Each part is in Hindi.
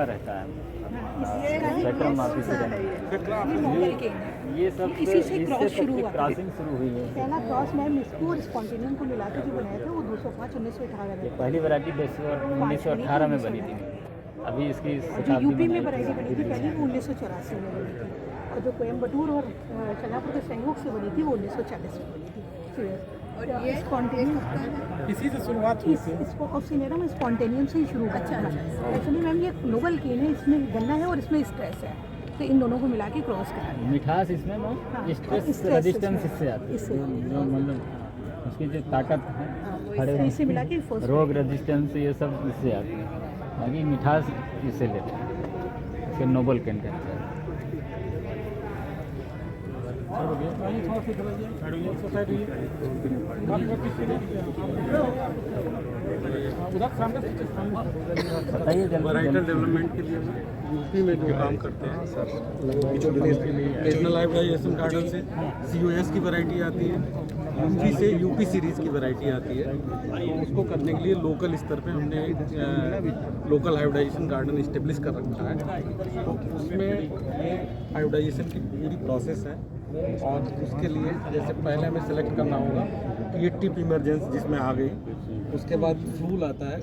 रहता है स्पेक्ट्रम ऑफिस ये सब इसी से क्रॉस शुरू हुआ था। क्रॉसिंग शुरू हुई है। पहला क्रॉस मैम इसको और स्पॉन्टेनियम को मिला के जो बनाए थे वो 205 1918 में। पहली वैरायटी 1918 में बनी थी। अभी इसकी और जो यूपी में वैरायटी बनी थी पहली वो 1984 में बनी थी और जो कोयम्बटूर और चनापुर के सहयोग से बनी थी वो 1940 में बनी थी। और ये स्पॉन्टेनियम इसी से शुरुआत हुई थी। इसको ऑक्सीनेरा में स्पॉन्टेनियम से ही शुरू हुआ था। एक्चुअली मैम ये नोबल केन है, इसमें गन्ना है और इसमें स्ट्रेस है, तो इन दोनों को मिला के क्रॉस करा है। मिठास इसमें हाँ, स्ट्रेस स्ट्रेस रेजिस्टेंस इससे आती है, इससे। जो मतलब उसकी जो ताकत है खड़े तो इसे मिला के फर्स्ट रोग रेजिस्टेंस ये सब इससे आती है। बाकी मिठास इससे लेते हैं, इसके नोबल केन कहते हैं। बताइए वैराइटल डेवलपमेंट के लिए यूपी में जो काम करते हैं सर, नेशनल हाइब्रिडाइजेशन गार्डन से COS की वैरायटी आती है, यूपी से यूपी सीरीज़ की वैरायटी आती है। तो उसको करने के लिए लोकल स्तर पे हमने लोकल हाइब्रिडाइजेशन गार्डन इस्टेब्लिश कर रखा है। तो उसमें ये हाइब्रिडाइजेशन की पूरी प्रोसेस है और उसके लिए जैसे पहले हमें सेलेक्ट करना होगा कि ये टिप इमरजेंस जिसमें आ गई, उसके बाद फूल आता है,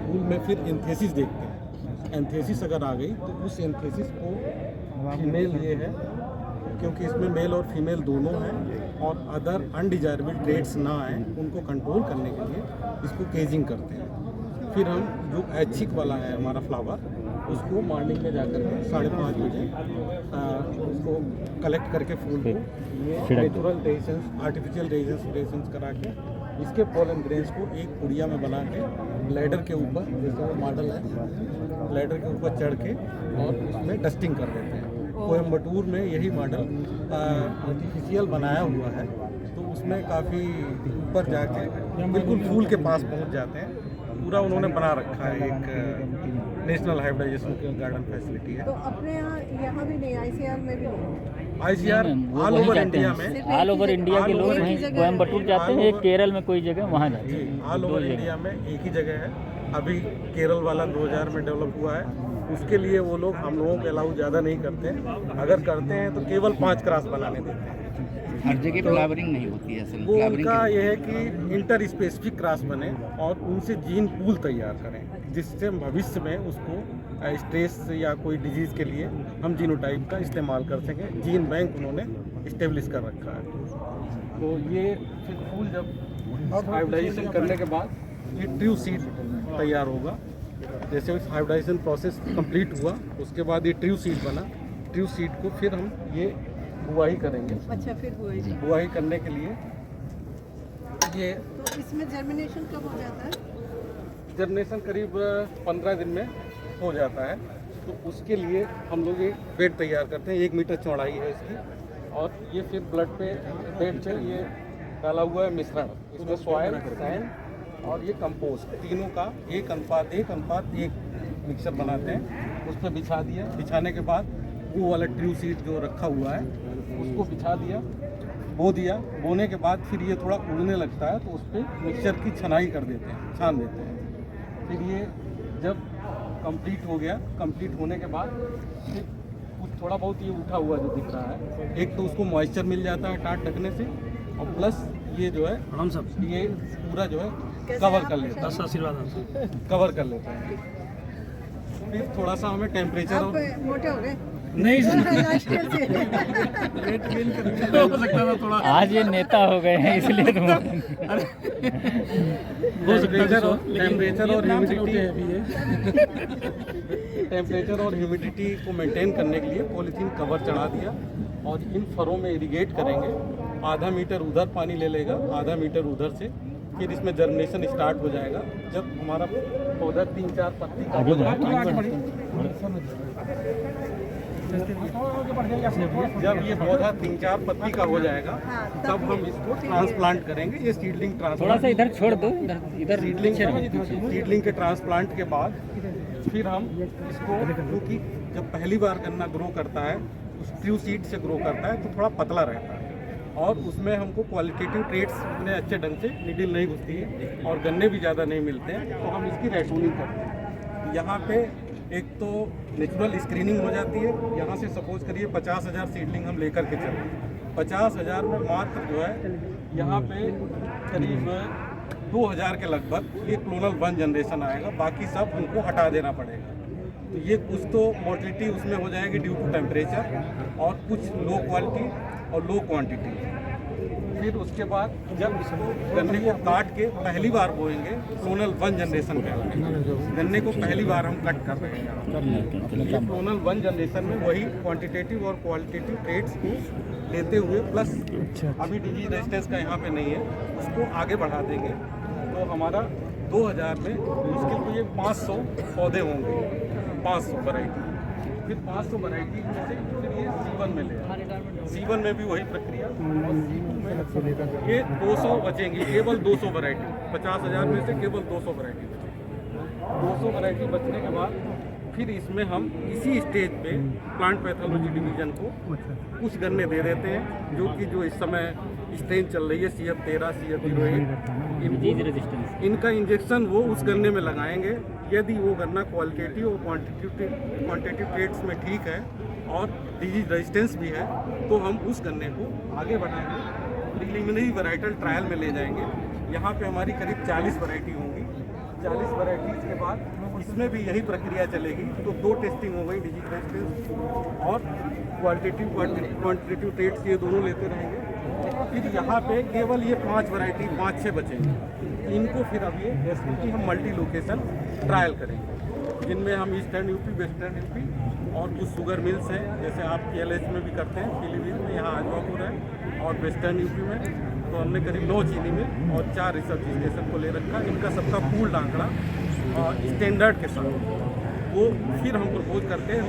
फूल में फिर एंथेसिस देखते हैं। एंथेसिस अगर आ गई तो उस एंथेसिस को फीमेल ये है क्योंकि इसमें मेल और फीमेल दोनों हैं और अदर अनडिजायरेबल ट्रेड्स ना आए उनको कंट्रोल करने के लिए इसको केजिंग करते हैं। फिर हम जो ऐच्छिक वाला है हमारा फ्लावर उसको मॉर्निंग में जाकर के 5:30 बजे उसको कलेक्ट करके फूल को ये नेचुरल रेजेंस आर्टिफिशियल रेजेंस करा के इसके पॉलन ग्रेन्स को एक पुड़िया में बना के लैडर के ऊपर, जैसे वो मॉडल है, लैडर के ऊपर चढ़ के और उसमें डस्टिंग कर देते हैं। कोयम्बटूर में यही मॉडल आर्टिफिशियल बनाया हुआ है, तो उसमें काफ़ी ऊपर जाके बिल्कुल फूल के पास पहुंच जाते हैं। पूरा उन्होंने बना रखा है, एक नेशनल हाइब्रिडाइजेशन गार्डन फैसिलिटी है। तो अपने यहाँ भी नहीं, ICR में भी नहीं। ICR ऑल ओवर इंडिया में, ऑल ओवर इंडिया के लोग वहीं कोयम्बटूर जाते हैं, केरल में कोई जगह वहाँ जाते जी हैं। ऑल ओवर इंडिया में एक ही जगह है। अभी केरल वाला 2000 में डेवलप हुआ है, उसके लिए वो लोग हम लोगों के अलाउ ज़्यादा नहीं करते हैं। अगर करते हैं तो केवल 5 क्रॉस बनाने देते हैं। हर जगह फ्लावरिंग नहीं होती है असल वो उनका ये है कि इंटर स्पेसिफिक क्रॉस बने और उनसे जीन पूल तैयार करें, जिससे भविष्य में उसको स्ट्रेस या कोई डिजीज़ के लिए हम जीनोटाइप का इस्तेमाल कर सकें। जीन बैंक उन्होंने इस्टेब्लिश कर रखा है। तो ये फिर फूल जब हाइब्रिडाइजेशन करने के बाद ये ट्रू सीड तैयार होगा। जैसे हाइब्रिडाइजेशन प्रोसेस कंप्लीट हुआ उसके बाद ये ट्रू सीड बना। ट्रू सीड को फिर हम ये बुआई करेंगे। अच्छा, फिर बुआई करने के लिए ये तो इसमें जर्मिनेशन कब हो जाता है? जर्मिनेशन करीब 15 दिन में हो जाता है। तो उसके लिए हम लोग एक बेड तैयार करते हैं, 1 मीटर चौड़ाई है इसकी, और ये फिर बेड पे ये डाला हुआ है मिश्रण, इसमें सॉइल, सैंड और ये कंपोस्ट, तीनों का 1:1:1 मिक्सर बनाते हैं। उस पर बिछा दिया, बिछाने के बाद वो वाला ट्रू सीड जो रखा हुआ है उसको बिछा दिया, बो दिया। बोने के बाद फिर ये थोड़ा उड़ने लगता है तो उस पर मिक्सचर की छनाई कर देते हैं, छान देते हैं। फिर ये जब कंप्लीट हो गया, कंप्लीट होने के बाद फिर कुछ थोड़ा बहुत ये उठा हुआ जो दिख रहा है, एक तो उसको मॉइस्चर मिल जाता है टाट ढकने से, और प्लस ये जो है हम सब ये पूरा जो है कवर कर लेता है, आशीर्वाद कवर कर लेते हैं। फिर थोड़ा सा हमें टेम्परेचर और मोटे हो गए नहीं आज ये नेता हो गए हैं इसलिए टेम्परेचर और ह्यूमिडिटी को मेंटेन करने के लिए पॉलीथीन कवर चढ़ा दिया और इन फरों में इरिगेट करेंगे। आधा मीटर उधर पानी ले लेगा, आधा मीटर उधर से, फिर इसमें जर्मिनेशन स्टार्ट हो जाएगा। जब हमारा पौधा 3-4 पत्ती का हो जाएगा, जब ये पौधा 3-4 पत्ती का हो जाएगा तब हम इसको ट्रांसप्लांट करेंगे। ये सीडलिंग थोड़ा सा ट्रांसप्लांट, इधर छोड़ दो, इधर सीडलिंग के ट्रांसप्लांट के बाद फिर हम इसको, क्योंकि जब पहली बार गन्ना ग्रो करता है उस ट्रू सीड से ग्रो करता है तो थोड़ा पतला रहता है और उसमें हमको क्वालिटेटिव ट्रेड्स इतने अच्छे ढंग से निडिल नहीं घुसती है और गन्ने भी ज़्यादा नहीं मिलते हैं, तो हम इसकी रेटूनिंग करते हैं। यहाँ पे एक तो नेचुरल स्क्रीनिंग हो जाती है। यहाँ से सपोज करिए 50,000 सीडलिंग हम लेकर के चले, 50,000 में मात्र जो है यहाँ पे करीब 2,000 के लगभग ये क्लोनल 1 जनरेशन आएगा, बाकी सब उनको हटा देना पड़ेगा। तो ये कुछ तो मोर्टेलिटी उसमें हो जाएगी ड्यू टू टेम्परेचर, और कुछ लो क्वालिटी और लो क्वांटिटी। फिर उसके बाद जब इसको गन्ने को काट के पहली बार बोएंगे, क्लोनल 1 जनरेशन कहलाएगा। गन्ने को पहली बार हम कट कर रहे हैं। ये क्लोनल 1 जनरेशन में वही क्वांटिटेटिव और क्वालिटेटिव ट्रेड्स को लेते हुए प्लस अभी डिजीज रेजिस्टेंस का यहाँ पे नहीं है, उसको आगे बढ़ा देंगे। तो हमारा 2000 में मुश्किल तो ये 500 पौधे होंगे, 500 वैरायटी। फिर 500 वैरायटी में से फिर ये C1 में ले, C1 में भी वही प्रक्रिया, और C2 में ये 200 बचेंगी, केवल 200 वैरायटी। 50,000 में से केवल 200 वैरायटी बचेंगी। 200 वैरायटी बचने के बाद फिर इसमें हम इसी स्टेज पे प्लांट पैथोलॉजी डिवीजन को कुछ गन्ने दे देते हैं, जो इस समय स्ट्रेन चल रही है CF13, CF08। इनका इंजेक्शन वो उस गन्ने में लगाएंगे। यदि वो गन्ना क्वालिटेटिव और क्वांटिटेटिव ट्रेड्स में ठीक है और डिजीज रेजिस्टेंस भी है, तो हम उस गन्ने को आगे बढ़ाएंगे, प्रीलिमिनरी वैराइटल ट्रायल में ले जाएंगे। यहाँ पे हमारी करीब 40 वैरायटी होंगी। 40 वैरायटीज़ के बाद इसमें भी यही प्रक्रिया चलेगी। तो 2 टेस्टिंग हो गई, डिजीज रेजिस्टेंस और क्वांटिटेटिव ट्रेड्स, ये दोनों लेते रहेंगे। फिर यहाँ पे केवल ये 5 वैरायटी 5-6 बचेंगे। इनको फिर अब ये SPT हम मल्टी लोकेशन ट्रायल करेंगे, जिनमें हम ईस्टर्न यूपी, वेस्टर्न यूपी और कुछ शुगर मिल्स हैं, जैसे आप PLH में भी करते हैं, पीलीभीत में, यहाँ आजवापुर है, और वेस्टर्न यूपी में तो हमने करीब 9 चीनी मिल और 4 रिसर्च स्टेशन को ले रखा। इनका सबका पूल्ड आंकड़ा स्टैंडर्ड के साथ वो फिर हम प्रपोज करते हैं।